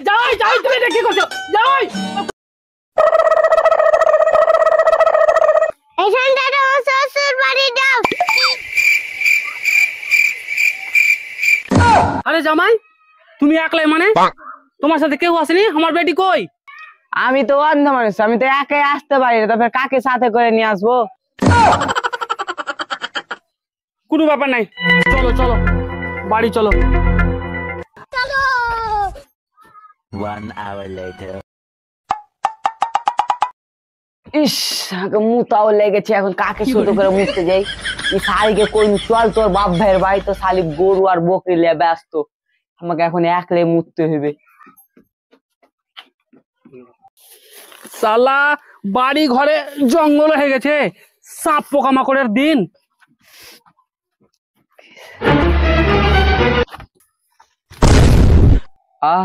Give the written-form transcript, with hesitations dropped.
যাই যাই, তুমি এটা কি করছো? যাই এখানটা আমার শ্বশুর বাড়ি যাও। আরে জামাই, তুমি একলাই মানে? তোমার সাথে কেউ আসেনি? আমার বেটি কই? আমি তো অন্ধ মানুষ, আমি তো একাই আসতে পারি না, তারপর কাকে সাথে করে নিয়ে আসবো? কোনো ব্যাপার নাই, চলো চলো বাড়ি চলো। One hour later. ইস, আমাকে মুতাও লেগেছে, এখন কাকে শুধু করে মুততে যাই? এই শালিকে কই, চল তোর বাপ ভাইয়ের বাড়ি, তো শালি গরু আর বকরি নিয়ে ব্যস্ত, আমাকে এখন একলাই মুততে হবে। সালা বাড়ি ঘরে জঙ্গল হয়ে গেছে, সাপ পোকামাকড়ের দিন। আহ